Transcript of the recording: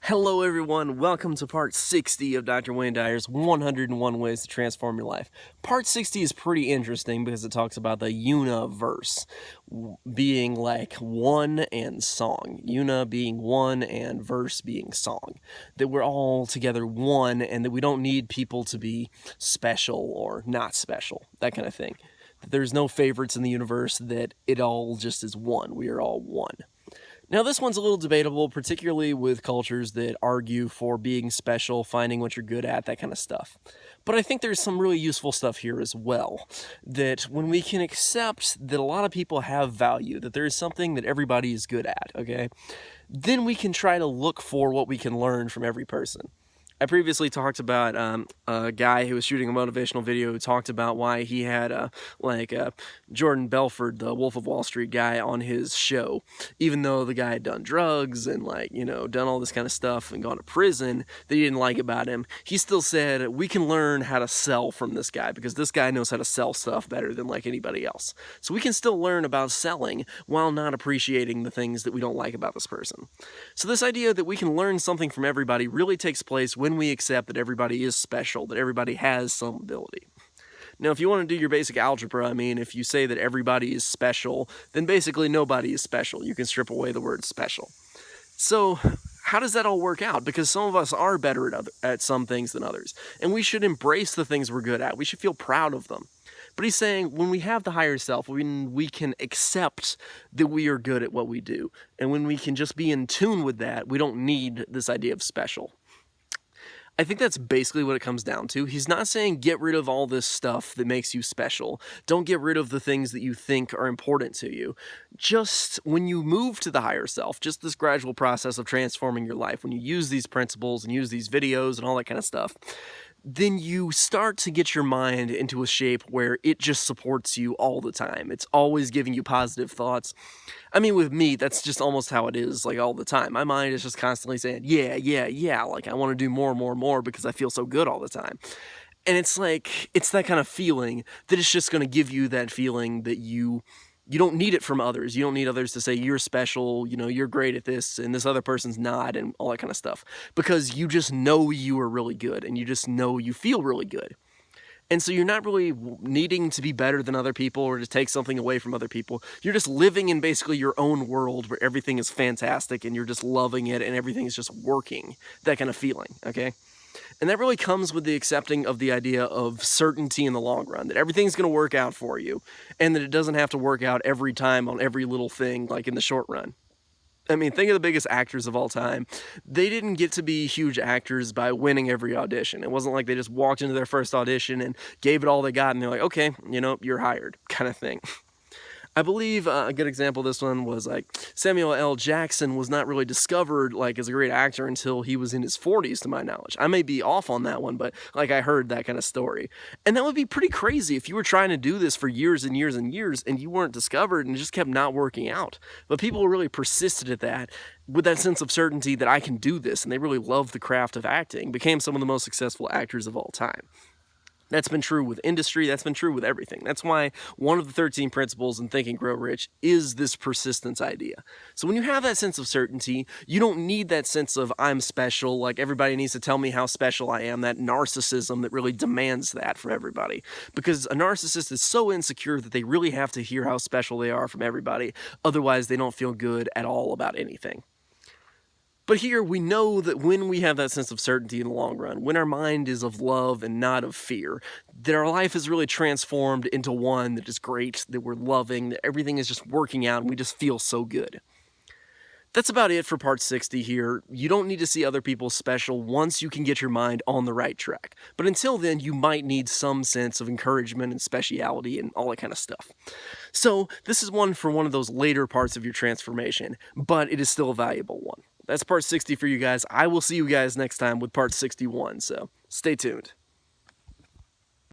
Hello everyone, welcome to part 60 of Dr. Wayne Dyer's 101 Ways to Transform Your Life. Part 60 is pretty interesting because it talks about the universe being like one and song. Una being one and verse being song. That we're all together one and that we don't need people to be special or not special, that kind of thing. That there's no favorites in the universe, that it all just is one. We are all one. Now, this one's a little debatable, particularly with cultures that argue for being special, finding what you're good at, that kind of stuff. But I think there's some really useful stuff here as well. That when we can accept that a lot of people have value, that there is something that everybody is good at, okay? Then we can try to look for what we can learn from every person. I previously talked about a guy who was shooting a motivational video who talked about why he had Jordan Belfort, the Wolf of Wall Street guy, on his show. Even though the guy had done drugs and done all this kind of stuff and gone to prison that he didn't like about him, he still said, we can learn how to sell from this guy because this guy knows how to sell stuff better than anybody else. So we can still learn about selling while not appreciating the things that we don't like about this person. So this idea that we can learn something from everybody really takes place when we accept that everybody is special, that everybody has some ability. Now, if you want to do your basic algebra, if you say that everybody is special, then basically nobody is special. You can strip away the word special. So how does that all work out? Because some of us are better at some things than others, and we should embrace the things we're good at. We should feel proud of them. But he's saying when we have the higher self, when we can accept that we are good at what we do, and when we can just be in tune with that, we don't need this idea of special. I think that's basically what it comes down to. He's not saying get rid of all this stuff that makes you special. Don't get rid of the things that you think are important to you. Just when you move to the higher self, just this gradual process of transforming your life, when you use these principles and use these videos and all that kind of stuff, then you start to get your mind into a shape where it just supports you all the time. It's always giving you positive thoughts. With me, that's just almost how it is, all the time. My mind is just constantly saying, yeah, I want to do more and more and more because I feel so good all the time. And it's that kind of feeling that it's just going to give you that feeling that you don't need it from others. You don't need others to say you're special, you're great at this, and this other person's not, and all that kind of stuff. Because you just know you are really good, and you just know you feel really good. And so you're not really needing to be better than other people or to take something away from other people. You're just living in basically your own world where everything is fantastic, and you're just loving it, and everything is just working. That kind of feeling, okay? And that really comes with the accepting of the idea of certainty in the long run, that everything's going to work out for you, and that it doesn't have to work out every time on every little thing, in the short run. Think of the biggest actors of all time. They didn't get to be huge actors by winning every audition. It wasn't like they just walked into their first audition and gave it all they got, and they're like, okay, you're hired, kind of thing. I believe a good example of this one was Samuel L. Jackson was not really discovered as a great actor until he was in his 40s, to my knowledge. I may be off on that one, but I heard that kind of story. And that would be pretty crazy if you were trying to do this for years and years and years and you weren't discovered and it just kept not working out. But people really persisted at that with that sense of certainty that I can do this, and they really loved the craft of acting, became some of the most successful actors of all time. That's been true with industry. That's been true with everything. That's why one of the 13 principles in Think and Grow Rich is this persistence idea. So when you have that sense of certainty, you don't need that sense of I'm special, everybody needs to tell me how special I am, that narcissism that really demands that from everybody. Because a narcissist is so insecure that they really have to hear how special they are from everybody. Otherwise, they don't feel good at all about anything. But here we know that when we have that sense of certainty in the long run, when our mind is of love and not of fear, that our life is really transformed into one that is great, that we're loving, that everything is just working out, and we just feel so good. That's about it for part 60 here. You don't need to see other people special once you can get your mind on the right track. But until then, you might need some sense of encouragement and speciality and all that kind of stuff. So this is one for one of those later parts of your transformation, but it is still a valuable one. That's part 60 for you guys. I will see you guys next time with part 61, so stay tuned.